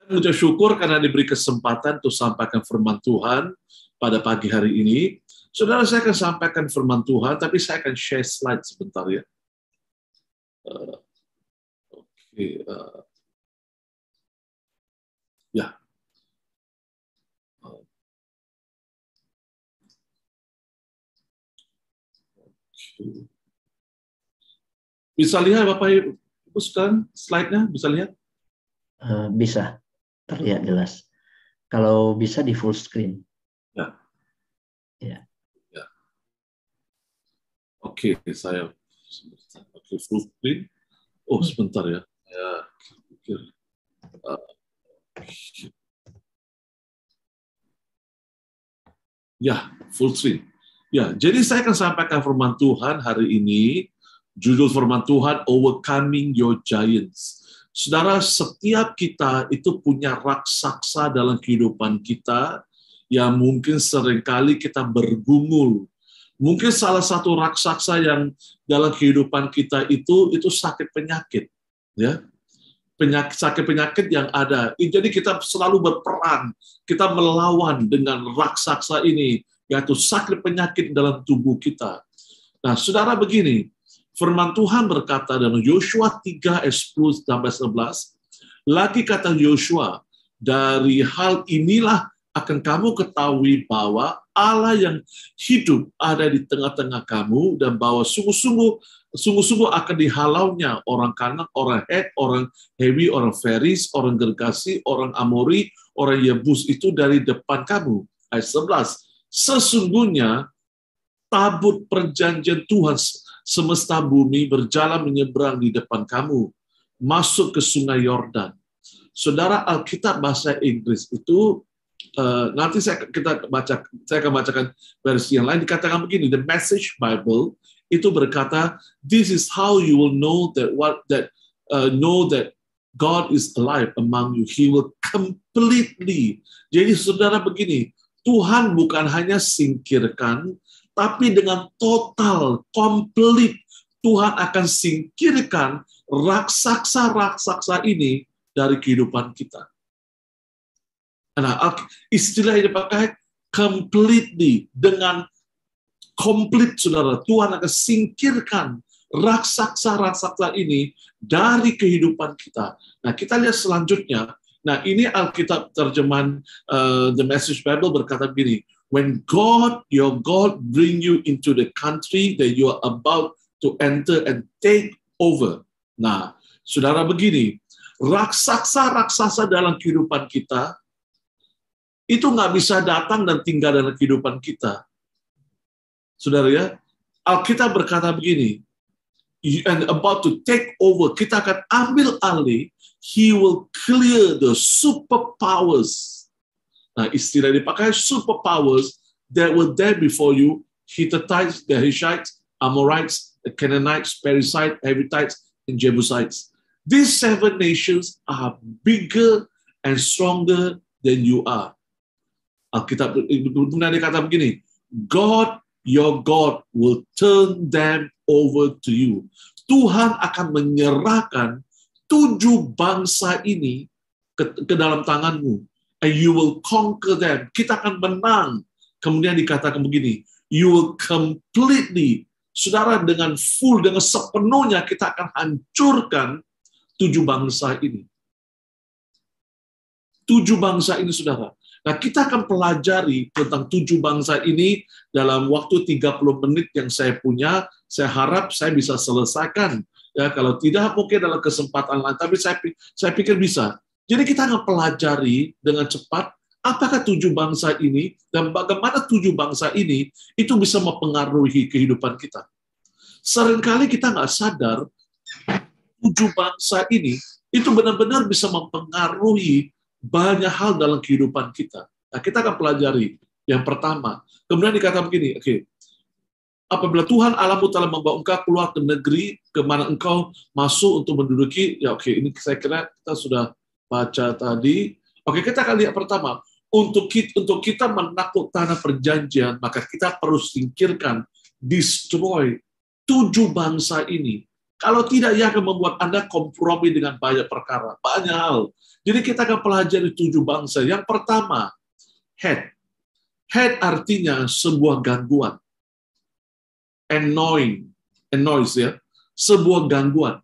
Mengucap syukur karena diberi kesempatan untuk sampaikan firman Tuhan pada pagi hari ini. Saudara, saya akan sampaikan firman Tuhan, tapi saya akan share slide sebentar ya. Ya. Bisa lihat Bapak Ibu sekarang slide-nya? Bisa lihat? Bisa, terlihat jelas. Kalau bisa di full screen. Ya. Ya. Ya. Oke, saya full screen. Oh, sebentar ya. Ya, full screen. Ya, jadi saya akan sampaikan firman Tuhan hari ini. Judul firman Tuhan, Overcoming Your Giants. Saudara, setiap kita itu punya raksasa dalam kehidupan kita yang mungkin seringkali kita bergumul. Mungkin salah satu raksasa yang dalam kehidupan kita itu sakit penyakit, ya. Sakit-penyakit yang ada. Jadi kita selalu berperang, kita melawan dengan raksasa ini, yaitu sakit penyakit dalam tubuh kita. Nah, saudara begini, firman Tuhan berkata dalam Yosua 3 ayat 10 sampai 11, lagi kata Yosua, dari hal inilah akan kamu ketahui bahwa Allah yang hidup ada di tengah-tengah kamu dan bahwa sungguh-sungguh akan dihalaunya orang Kanan, orang Het, orang Hewi, orang Feris, orang Gergasi, orang Amori, orang Yebus itu dari depan kamu. Ayat 11, sesungguhnya tabut perjanjian Tuhan semesta bumi berjalan menyeberang di depan kamu, masuk ke sungai Yordan. Saudara, Alkitab bahasa Inggris itu, nanti saya akan bacakan versi yang lain, dikatakan begini, the Message Bible, itu berkata, this is how you will know that God is alive among you. He will completely. Jadi saudara begini, Tuhan bukan hanya singkirkan, tapi dengan total, komplit, Tuhan akan singkirkan raksasa-raksasa ini dari kehidupan kita. Nah, istilah yang dipakai completely, dengan komplit, saudara. Tuhan akan singkirkan raksasa-raksasa ini dari kehidupan kita. Nah, kita lihat selanjutnya. Nah, ini Alkitab terjemahan The Message Bible berkata begini, when God, your God, bring you into the country that you are about to enter and take over. Nah, saudara begini, raksasa-raksasa dalam kehidupan kita, itu nggak bisa datang dan tinggal dalam kehidupan kita. Saudara ya, Alkitab berkata begini, and about to take over, kita akan ambil alih, he will clear the superpowers. Nah, istilah dipakai superpowers that were there before you, Hittites, the Hishites, Amorites, the Canaanites, Perizzites, Hivitites, and Jebusites. These 7 nations are bigger and stronger than you are. Alkitab benar dikata begini, God, your God, will turn them over to you. Tuhan akan menyerahkan 7 bangsa ini ke dalam tanganmu. And you will conquer them. Kita akan menang. Kemudian dikatakan begini, you will completely, saudara, dengan full, dengan sepenuhnya kita akan hancurkan 7 bangsa ini. 7 bangsa ini, saudara. Nah, kita akan pelajari tentang 7 bangsa ini dalam waktu 30 menit yang saya punya. Saya harap saya bisa selesaikan. Ya, kalau tidak, mungkin dalam kesempatan lain. Tapi saya pikir bisa. Jadi kita akan pelajari dengan cepat apakah 7 bangsa ini dan bagaimana 7 bangsa ini itu bisa mempengaruhi kehidupan kita. Seringkali kita nggak sadar 7 bangsa ini itu benar-benar bisa mempengaruhi banyak hal dalam kehidupan kita. Nah, kita akan pelajari yang pertama. Kemudian dikatakan begini, oke. Apabila Tuhan Allahmu telah membawa engkau keluar ke negeri kemana engkau masuk untuk menduduki, ya oke, ini saya kira kita sudah baca tadi. Oke, kita akan lihat pertama. Untuk kita menakluk tanah perjanjian, maka kita perlu singkirkan, destroy 7 bangsa ini. Kalau tidak, ia akan membuat Anda kompromi dengan banyak perkara, banyak hal. Jadi kita akan pelajari 7 bangsa. Yang pertama, head. Head artinya sebuah gangguan. Annoys ya. Sebuah gangguan.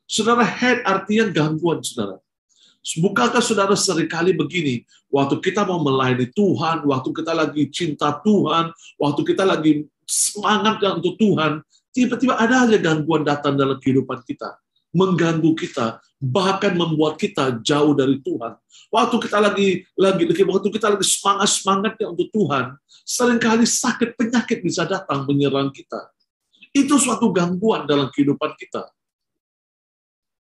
Saudara, head artinya gangguan, saudara. Bukankah saudara seringkali begini, waktu kita mau melayani Tuhan, waktu kita lagi cinta Tuhan, waktu kita lagi semangat untuk Tuhan, tiba-tiba ada aja gangguan datang dalam kehidupan kita, mengganggu kita, bahkan membuat kita jauh dari Tuhan. Waktu kita lagi semangatnya untuk Tuhan, seringkali sakit penyakit bisa datang menyerang kita. Itu suatu gangguan dalam kehidupan kita.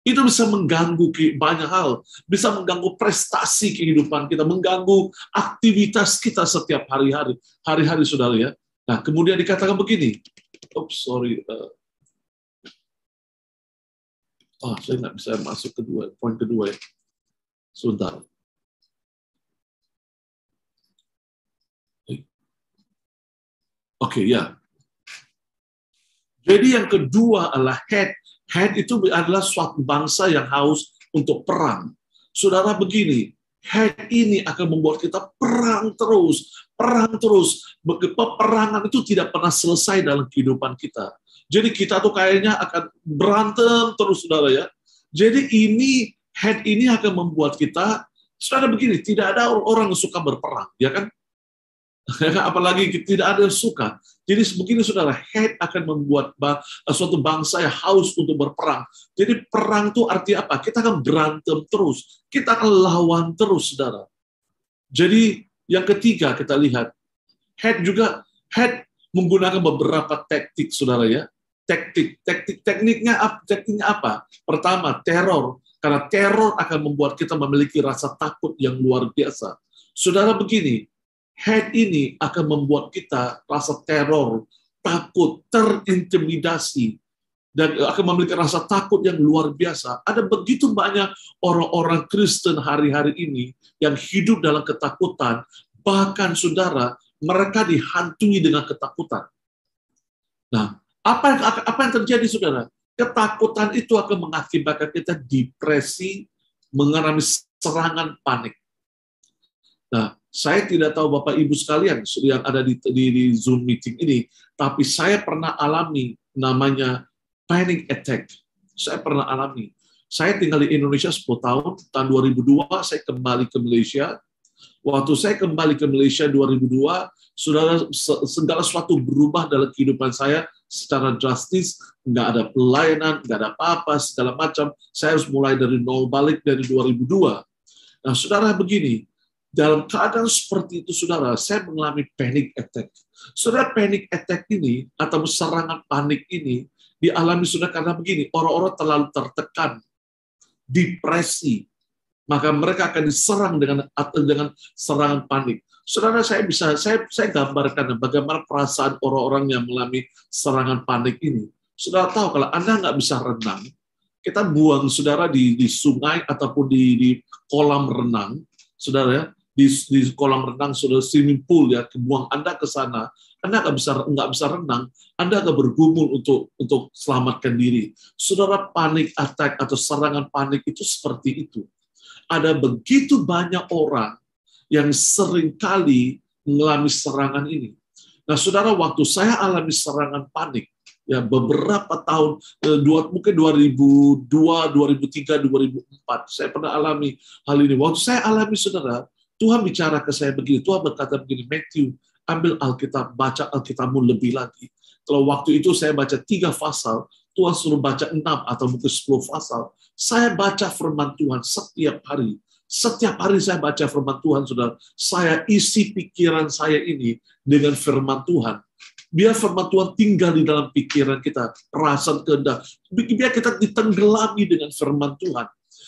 Itu bisa mengganggu banyak hal, bisa mengganggu prestasi kehidupan kita, mengganggu aktivitas kita setiap hari-hari, saudara ya. Nah, kemudian dikatakan begini, saya nggak bisa masuk poin kedua ya. Sebentar. Oke, ya. Jadi yang kedua adalah head. Head itu adalah suatu bangsa yang haus untuk perang. Saudara begini, head ini akan membuat kita perang terus. Peperangan itu tidak pernah selesai dalam kehidupan kita. Jadi kita tuh kayaknya akan berantem terus, saudara ya. Jadi head ini akan membuat kita, saudara begini, tidak ada orang yang suka berperang, ya kan? Apalagi tidak ada yang suka. Jadi begini saudara, head akan membuat suatu bangsa yang haus untuk berperang. Jadi perang itu artinya apa? Kita akan berantem terus. Kita akan lawan terus, saudara. Jadi yang ketiga kita lihat, head menggunakan beberapa taktik, saudara ya. Tekniknya apa? Pertama, teror. Karena teror akan membuat kita memiliki rasa takut yang luar biasa. Saudara begini, head ini akan membuat kita rasa teror, takut, terintimidasi, dan akan memiliki rasa takut yang luar biasa. Ada begitu banyak orang-orang Kristen hari-hari ini yang hidup dalam ketakutan, bahkan saudara, mereka dihantui dengan ketakutan. Nah, apa yang terjadi, saudara? Ketakutan itu akan mengakibatkan kita depresi, mengalami serangan panik. Nah, saya tidak tahu Bapak Ibu sekalian yang ada di Zoom meeting ini, tapi saya pernah alami namanya panic attack. Saya pernah alami. Saya tinggal di Indonesia 10 tahun, tahun 2002 saya kembali ke Malaysia. Waktu saya kembali ke Malaysia 2002, saudara, segala sesuatu berubah dalam kehidupan saya secara drastis, nggak ada pelayanan, nggak ada apa-apa, segala macam. Saya harus mulai dari nol balik dari 2002. Nah, saudara begini, dalam keadaan seperti itu, saudara, saya mengalami panic attack. Saudara, panic attack ini, atau serangan panik ini, dialami saudara karena begini, orang-orang terlalu tertekan, depresi, maka mereka akan diserang dengan serangan panik. Saudara, saya gambarkan bagaimana perasaan orang-orang yang mengalami serangan panik ini. Saudara tahu, kalau Anda nggak bisa renang, kita buang saudara di sungai ataupun di kolam renang, saudara ya, di kolam renang, saudara, swimming pool ya, buang Anda ke sana, Anda nggak bisa renang, Anda akan bergumul untuk selamatkan diri. Saudara, panik attack atau serangan panik itu seperti itu. Ada begitu banyak orang yang seringkali mengalami serangan ini. Nah, saudara, waktu saya alami serangan panik, ya beberapa tahun, mungkin 2002, 2003, 2004, saya pernah alami hal ini. Waktu saya alami, saudara, Tuhan bicara ke saya begini, Tuhan berkata begini, Matthew, ambil Alkitab, baca Alkitabmu lebih lagi. Kalau waktu itu saya baca 3 pasal, Tuhan suruh baca 6 atau mungkin 10 pasal. Saya baca firman Tuhan setiap hari. Setiap hari saya baca firman Tuhan, saudara. Saya isi pikiran saya ini dengan firman Tuhan. Biar firman Tuhan tinggal di dalam pikiran kita, perasaan, kehendak. Biar kita ditenggelami dengan firman Tuhan.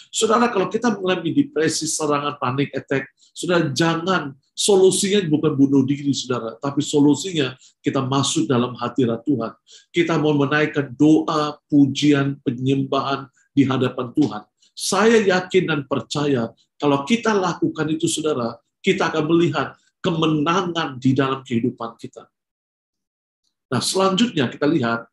Saudara, kalau kita mengalami depresi, serangan, panik, attack, saudara, jangan, solusinya bukan bunuh diri, saudara, tapi solusinya kita masuk dalam hadirat Tuhan. Kita mau menaikkan doa, pujian, penyembahan di hadapan Tuhan. Saya yakin dan percaya, kalau kita lakukan itu, saudara, kita akan melihat kemenangan di dalam kehidupan kita. Nah, selanjutnya kita lihat,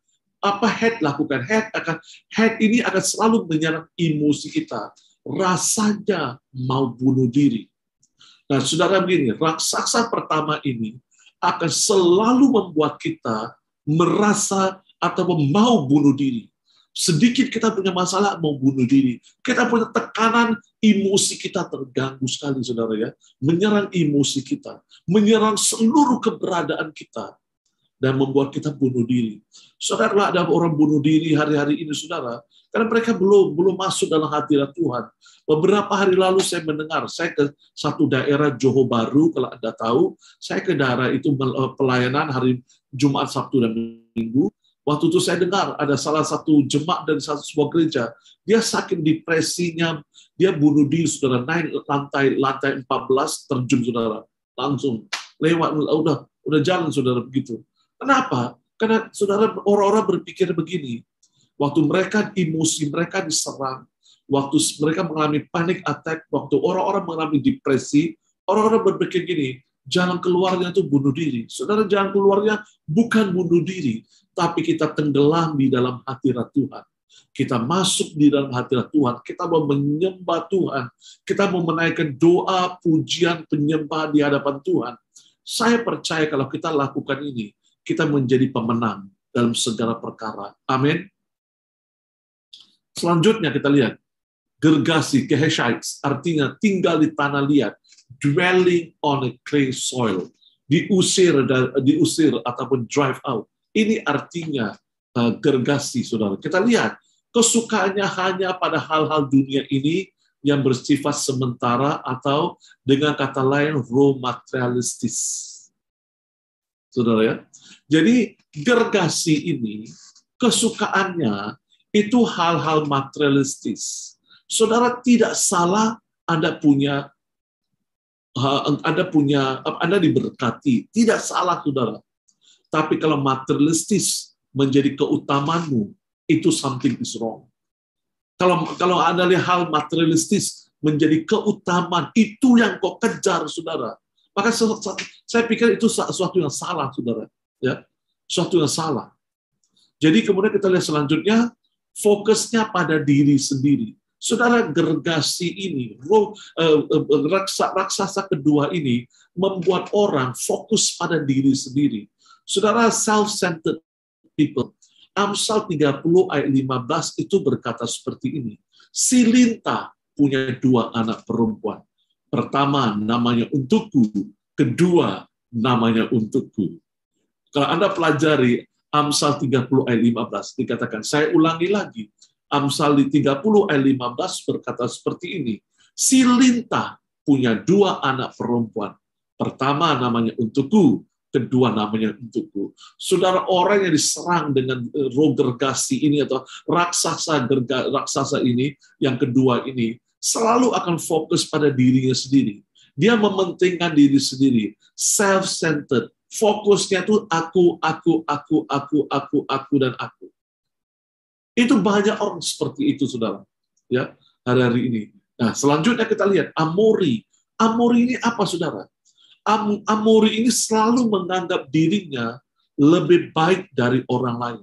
Apa head lakukan? Head ini akan selalu menyerang emosi kita. Rasanya mau bunuh diri. Nah, saudara begini, raksasa pertama ini akan selalu membuat kita merasa atau mau bunuh diri. Sedikit kita punya masalah mau bunuh diri. Kita punya tekanan, emosi kita terganggu sekali, saudara ya. Menyerang emosi kita, menyerang seluruh keberadaan kita, dan membuat kita bunuh diri. Saudara, kalau ada orang bunuh diri hari-hari ini, saudara, karena mereka belum masuk dalam hadirat Tuhan. Beberapa hari lalu saya mendengar, saya ke satu daerah Johor Bahru, kalau Anda tahu, saya ke daerah itu pelayanan hari Jumat, Sabtu, dan Minggu. Waktu itu saya dengar ada salah satu jemaat dari sebuah gereja, dia saking depresinya, dia bunuh diri, saudara, naik lantai 14, terjun, saudara, langsung lewat, udah jalan, saudara, begitu. Kenapa? Karena saudara, orang-orang berpikir begini, waktu mereka emosi mereka diserang, waktu mereka mengalami panic attack, waktu orang-orang mengalami depresi, orang-orang berpikir gini, jalan keluarnya itu bunuh diri. Saudara, jalan keluarnya bukan bunuh diri, tapi kita tenggelam di dalam hadirat Tuhan. Kita masuk di dalam hadirat Tuhan, kita mau menyembah Tuhan, kita mau menaikkan doa, pujian, penyembah di hadapan Tuhan. Saya percaya kalau kita lakukan ini, kita menjadi pemenang dalam segala perkara. Amin. Selanjutnya kita lihat, Gergasi, Keheshites, artinya tinggal di tanah liat, dwelling on a clay soil, diusir ataupun drive out. Ini artinya Gergasi, saudara. Kita lihat, kesukaannya hanya pada hal-hal dunia ini yang bersifat sementara atau dengan kata lain raw materialistis. Saudara ya. Jadi Gergasi ini kesukaannya itu hal-hal materialistis. Saudara, tidak salah Anda diberkati, tidak salah, saudara. Tapi kalau materialistis menjadi keutamaanmu, itu something is wrong. Kalau Anda lihat hal materialistis menjadi keutamaan, itu yang kau kejar, saudara. Maka saya pikir itu sesuatu yang salah, saudara. Ya, sesuatu yang salah. Jadi kemudian kita lihat selanjutnya, fokusnya pada diri sendiri. Saudara, Gergasi ini, raksasa kedua ini, membuat orang fokus pada diri sendiri. Saudara, self-centered people. Amsal 30 ayat 15 itu berkata seperti ini. Si Linta punya 2 anak perempuan. Pertama namanya untukku, kedua namanya untukku. Kalau Anda pelajari Amsal 30 ayat 15, dikatakan, saya ulangi lagi. Amsal 30 ayat 15 berkata seperti ini. Si Linta punya 2 anak perempuan. Pertama namanya untukku, kedua namanya untukku. Saudara, orang yang diserang dengan roh Gergasi ini atau raksasa ini, yang kedua ini, selalu akan fokus pada dirinya sendiri. Dia mementingkan diri sendiri, self-centered. Fokusnya itu aku, dan aku. Itu banyak orang seperti itu, saudara. Ya, hari-hari ini. Nah, selanjutnya kita lihat Amori. Amori ini apa, saudara? Amori ini selalu menganggap dirinya lebih baik dari orang lain.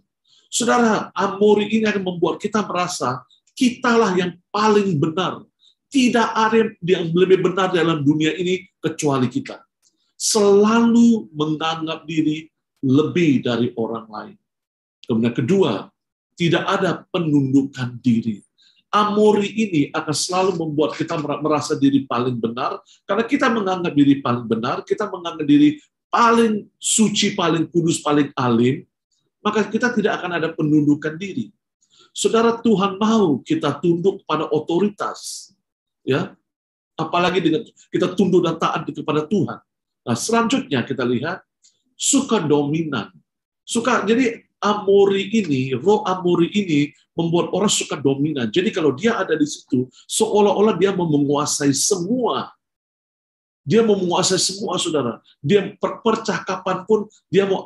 Saudara, Amori ini akan membuat kita merasa kitalah yang paling benar. Tidak ada yang lebih benar dalam dunia ini kecuali kita. Selalu menganggap diri lebih dari orang lain. Kemudian kedua, tidak ada penundukan diri. Amori ini akan selalu membuat kita merasa diri paling benar, karena kita menganggap diri paling benar, kita menganggap diri paling suci, paling kudus, paling alim, maka kita tidak akan ada penundukan diri. Saudara, Tuhan mau kita tunduk pada otoritas, ya, apalagi dengan kita tunduk dan taat kepada Tuhan. Nah, selanjutnya kita lihat suka dominan. Jadi Amori ini, roh Amori ini membuat orang suka dominan. Jadi kalau dia ada di situ, seolah-olah dia mau menguasai semua. Dia mau menguasai semua, saudara. Dia percakapan pun dia mau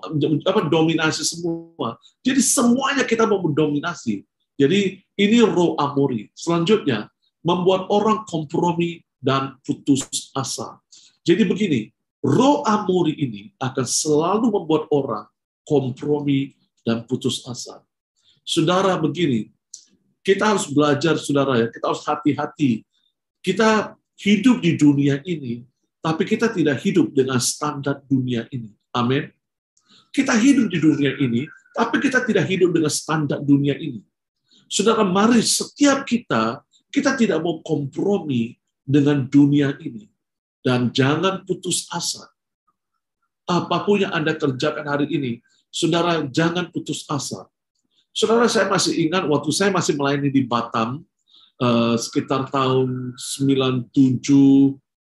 dominasi semua. Jadi semuanya kita mau mendominasi. Jadi ini roh Amori. Selanjutnya, membuat orang kompromi dan putus asa. Jadi begini, roh Amori ini akan selalu membuat orang kompromi dan putus asa. Saudara begini, kita harus belajar, saudara ya, kita harus hati-hati. Kita hidup di dunia ini, tapi kita tidak hidup dengan standar dunia ini. Amin. Kita hidup di dunia ini, tapi kita tidak hidup dengan standar dunia ini. Saudara, mari setiap kita tidak mau kompromi dengan dunia ini. Dan jangan putus asa. Apapun yang Anda kerjakan hari ini, saudara, jangan putus asa. Saudara, saya masih ingat waktu saya masih melayani di Batam, sekitar tahun 97,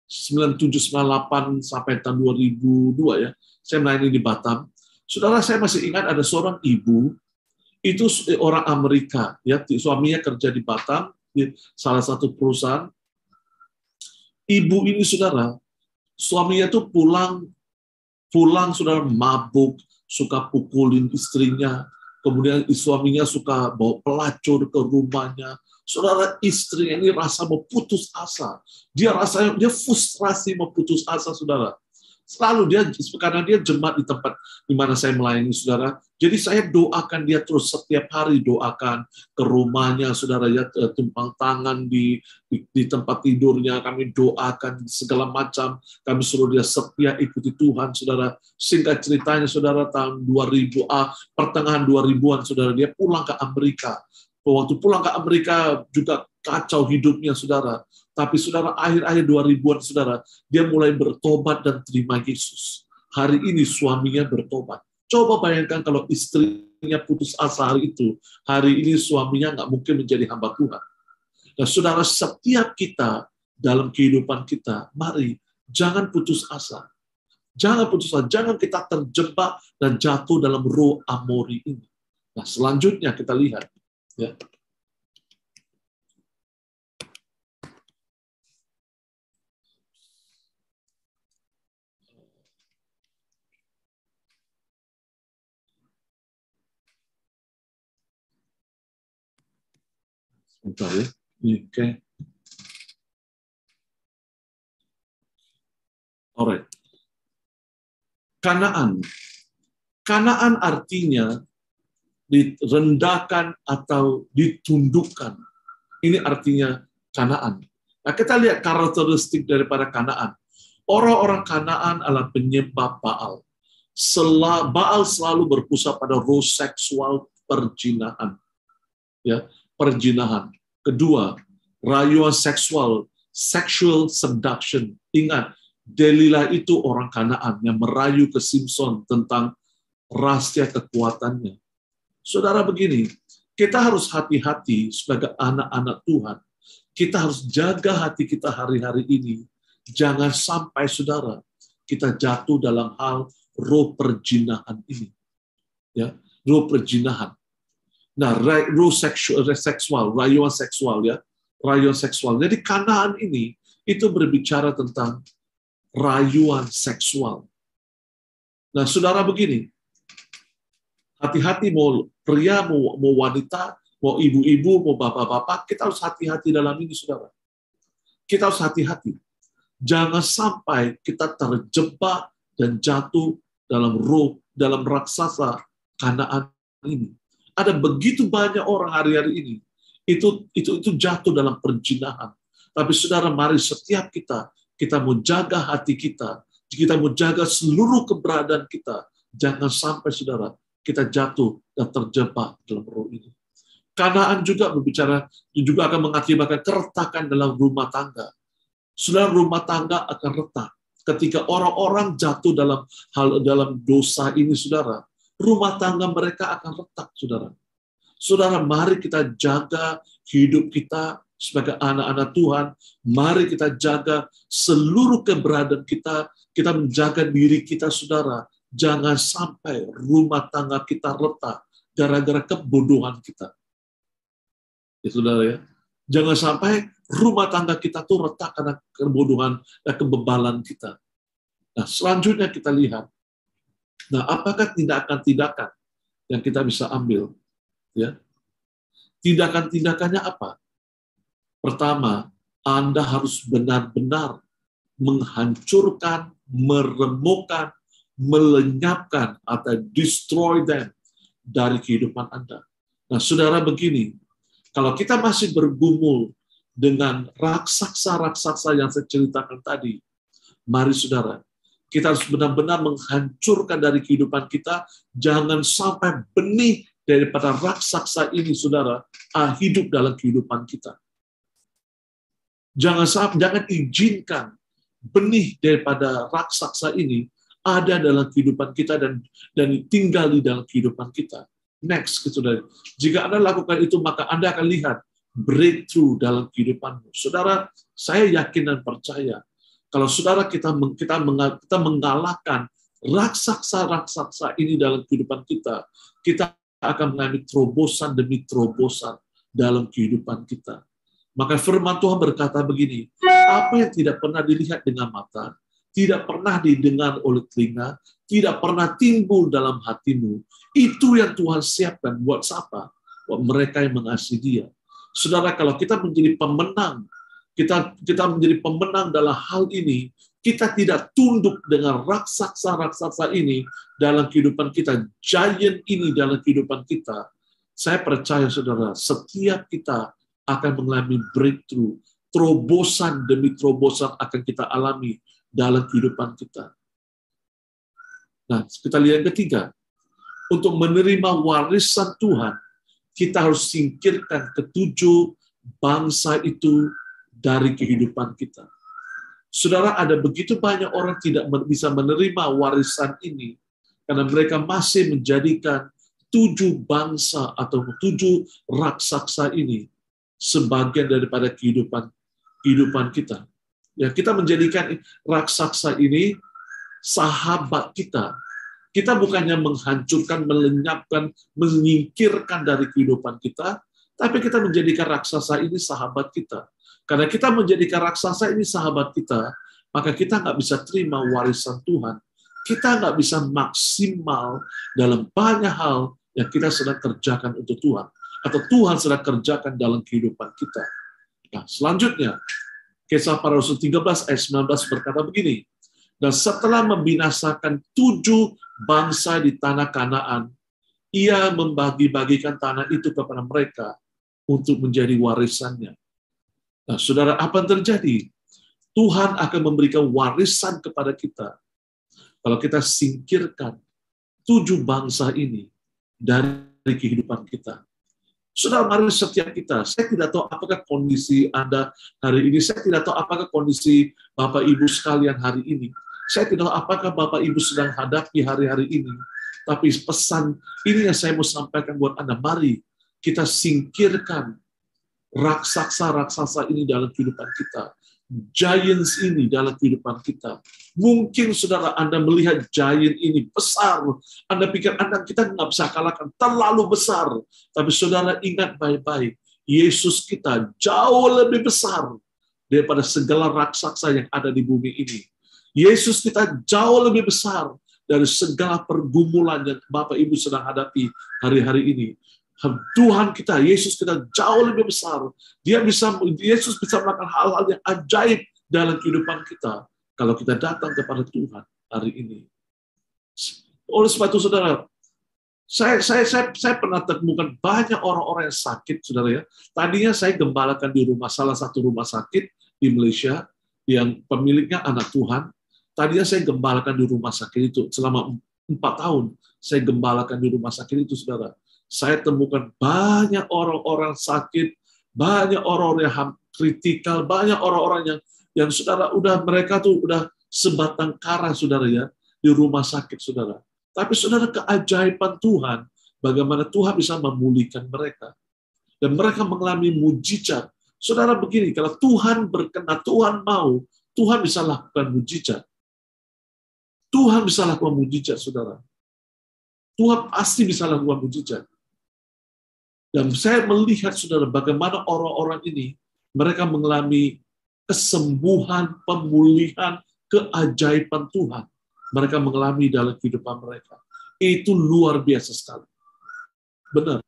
98 sampai tahun 2002 ya, saya melayani di Batam. Saudara, saya masih ingat ada seorang ibu, itu orang Amerika, ya, suaminya kerja di Batam, di salah satu perusahaan. Ibu ini, saudara, suaminya tuh pulang saudara mabuk, suka pukulin istrinya, kemudian suaminya suka bawa pelacur ke rumahnya. Saudara, istrinya ini rasa mau putus asa. Dia frustrasi mau putus asa, saudara. Selalu karena dia jemaat di tempat di mana saya melayani, saudara. Jadi saya doakan dia terus, setiap hari doakan ke rumahnya, saudara, ya, tumpang tangan di tempat tidurnya, kami doakan segala macam, kami suruh dia setia ikuti Tuhan, saudara. Singkat ceritanya, saudara, tahun 2000, pertengahan 2000-an, saudara, dia pulang ke Amerika. Waktu pulang ke Amerika juga kacau hidupnya, saudara. Tapi saudara, akhir-akhir 2000-an, saudara, dia mulai bertobat dan terima Yesus. Hari ini suaminya bertobat. Coba bayangkan kalau istrinya putus asa hari itu, hari ini suaminya nggak mungkin menjadi hamba Tuhan. Nah, saudara, setiap kita dalam kehidupan kita, mari jangan putus asa. Jangan putus asa, jangan kita terjebak dan jatuh dalam roh amori ini. Nah, selanjutnya kita lihat, ya. Bentar ya. Oke. Alright. Kanaan. Kanaan artinya direndahkan atau ditundukkan. Ini artinya Kanaan. Nah, kita lihat karakteristik daripada Kanaan. Orang-orang Kanaan adalah penyembah Baal. Baal selalu berpusat pada roh seksual perjinahan. Ya, perjinahan. Kedua, rayuan seksual, sexual seduction. Ingat, Delilah itu orang Kanaan yang merayu ke Simson tentang rahasia kekuatannya. Saudara, begini, kita harus hati-hati sebagai anak-anak Tuhan. Kita harus jaga hati kita hari-hari ini. Jangan sampai, saudara, kita jatuh dalam hal roh perjinahan ini. Ya, roh perjinahan. Nah, roh seksual, rayuan seksual, ya, rayuan seksual. Jadi Kanaan ini itu berbicara tentang rayuan seksual. Nah, saudara, begini, hati-hati, mau pria, mau wanita, mau ibu-ibu, mau bapak-bapak, kita harus hati-hati dalam ini, saudara. Kita harus hati-hati. Jangan sampai kita terjebak dan jatuh dalam roh, dalam raksasa Kanaan ini. Ada begitu banyak orang hari-hari ini itu jatuh dalam perjinahan. Tapi saudara, mari setiap kita mau jaga hati kita mau jaga seluruh keberadaan kita. Jangan sampai, saudara, kita jatuh dan terjebak dalam roh ini. Kanaan juga akan mengakibatkan keretakan dalam rumah tangga. Saudara, rumah tangga akan retak ketika orang-orang jatuh dalam dosa ini, saudara. Rumah tangga mereka akan retak, saudara. Saudara, mari kita jaga hidup kita sebagai anak-anak Tuhan. Mari kita jaga seluruh keberadaan kita. Kita menjaga diri kita, saudara. Jangan sampai rumah tangga kita retak gara-gara kebodohan kita. Ya, saudara, ya. Jangan sampai rumah tangga kita tuh retak karena kebodohan dan kebebalan kita. Nah, selanjutnya kita lihat. Nah, apakah tindakan-tindakan yang kita bisa ambil? Ya, tindakan-tindakannya apa? Pertama, Anda harus benar-benar menghancurkan, meremukkan, melenyapkan, atau destroy them dari kehidupan Anda. Nah, saudara begini, kalau kita masih bergumul dengan raksasa-raksasa yang saya ceritakan tadi, mari saudara, kita harus benar-benar menghancurkan dari kehidupan kita, jangan sampai benih daripada raksasa ini, saudara, hidup dalam kehidupan kita. Jangan izinkan benih daripada raksasa ini ada dalam kehidupan kita dan tinggal di dalam kehidupan kita. Next, saudara. Jika Anda lakukan itu, maka Anda akan lihat breakthrough dalam kehidupanmu. Saudara, saya yakin dan percaya, kalau saudara kita mengalahkan raksasa-raksasa ini dalam kehidupan kita, kita akan mengalami terobosan demi terobosan dalam kehidupan kita. Maka firman Tuhan berkata begini, apa yang tidak pernah dilihat dengan mata, tidak pernah didengar oleh telinga, tidak pernah timbul dalam hatimu, itu yang Tuhan siapkan buat siapa? Buat mereka yang mengasihi Dia. Saudara, kalau kita menjadi pemenang, kita menjadi pemenang dalam hal ini, kita tidak tunduk dengan raksasa-raksasa ini dalam kehidupan kita, giant ini dalam kehidupan kita. Saya percaya, saudara, setiap kita akan mengalami breakthrough, terobosan demi terobosan akan kita alami dalam kehidupan kita. Nah, kita lihat yang ketiga, untuk menerima warisan Tuhan, kita harus singkirkan ketujuh bangsa itu dari kehidupan kita. Saudara, ada begitu banyak orang tidak bisa menerima warisan ini, karena mereka masih menjadikan 7 bangsa atau 7 raksasa ini sebagian daripada kehidupan kita. Ya, kita menjadikan raksasa ini sahabat kita. Kita bukannya menghancurkan, melenyapkan, menyingkirkan dari kehidupan kita, tapi kita menjadikan raksasa ini sahabat kita. Karena kita menjadikan raksasa ini sahabat kita, maka kita nggak bisa terima warisan Tuhan. Kita nggak bisa maksimal dalam banyak hal yang kita sedang kerjakan untuk Tuhan. Atau Tuhan sedang kerjakan dalam kehidupan kita. Nah, selanjutnya, Kisah Para Rasul 13 ayat 19 berkata begini, dan setelah membinasakan 7 bangsa di tanah Kanaan, ia membagi-bagikan tanah itu kepada mereka untuk menjadi warisannya. Nah, saudara, apa yang terjadi? Tuhan akan memberikan warisan kepada kita kalau kita singkirkan 7 bangsa ini dari kehidupan kita. Saudara, mari setiap kita, saya tidak tahu apakah kondisi Anda hari ini, saya tidak tahu apakah kondisi Bapak Ibu sekalian hari ini, saya tidak tahu apakah Bapak Ibu sedang hadapi hari-hari ini, tapi pesan ini yang saya mau sampaikan buat Anda, mari kita singkirkan raksasa-raksasa ini dalam kehidupan kita, giants ini dalam kehidupan kita. Mungkin saudara Anda melihat giant ini besar, Anda pikir kita nggak bisa kalahkan, terlalu besar. Tapi saudara ingat baik-baik, Yesus kita jauh lebih besar daripada segala raksasa yang ada di bumi ini. Yesus kita jauh lebih besar dari segala pergumulan yang Bapak Ibu sedang hadapi hari-hari ini. Tuhan kita, Yesus kita jauh lebih besar. Yesus bisa melakukan hal-hal yang ajaib dalam kehidupan kita kalau kita datang kepada Tuhan hari ini. Oleh sebab itu, saudara, saya pernah temukan banyak orang-orang yang sakit, saudara ya. Tadinya saya gembalakan di salah satu rumah sakit di Malaysia yang pemiliknya anak Tuhan. Tadinya saya gembalakan di rumah sakit itu selama 4 tahun. Saya gembalakan di rumah sakit itu, saudara. Saya temukan banyak orang-orang sakit, banyak orang-orang yang kritikal, banyak orang-orang yang saudara mereka tuh udah sebatang kara, saudara ya, di rumah sakit, saudara. Tapi saudara, keajaiban Tuhan, bagaimana Tuhan bisa memulihkan mereka. Dan mereka mengalami mujizat. Saudara begini, kalau Tuhan berkenan, Tuhan mau, Tuhan bisa lakukan mujizat. Tuhan bisa lakukan mujizat, saudara. Tuhan pasti bisa lakukan mujizat. Dan saya melihat, saudara, bagaimana orang-orang ini, mereka mengalami kesembuhan, pemulihan, keajaiban Tuhan. Mereka mengalami dalam kehidupan mereka. Itu luar biasa sekali. Benar.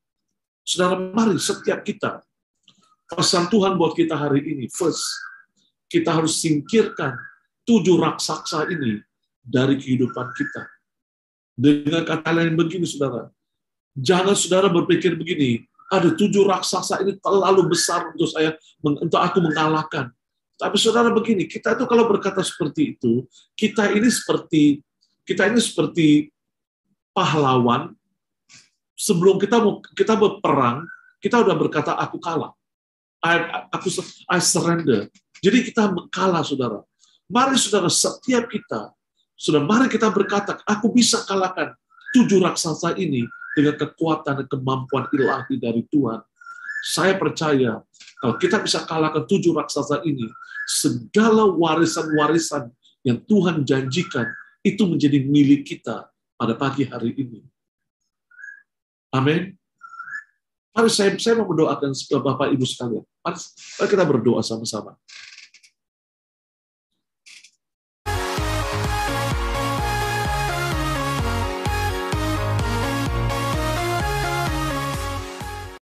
Saudara, mari setiap kita, pesan Tuhan buat kita hari ini, first, kita harus singkirkan 7 raksasa ini dari kehidupan kita. Dengan kata lain begini, saudara, jangan saudara berpikir begini, Aduh, 7 raksasa ini terlalu besar untuk aku mengalahkan. Tapi saudara begini, kita itu kalau berkata seperti itu, kita ini seperti pahlawan. Sebelum kita berperang, kita udah berkata aku kalah. I surrender. Jadi kita kalah, saudara. Mari saudara, setiap kita, mari kita berkata, aku bisa kalahkan 7 raksasa ini dengan kekuatan dan kemampuan ilahi dari Tuhan. Saya percaya, kalau kita bisa kalahkan 7 raksasa ini, segala warisan-warisan yang Tuhan janjikan, itu menjadi milik kita pada pagi hari ini. Amin. Mari saya mau mendoakan Bapak Ibu sekalian. Mari kita berdoa sama-sama.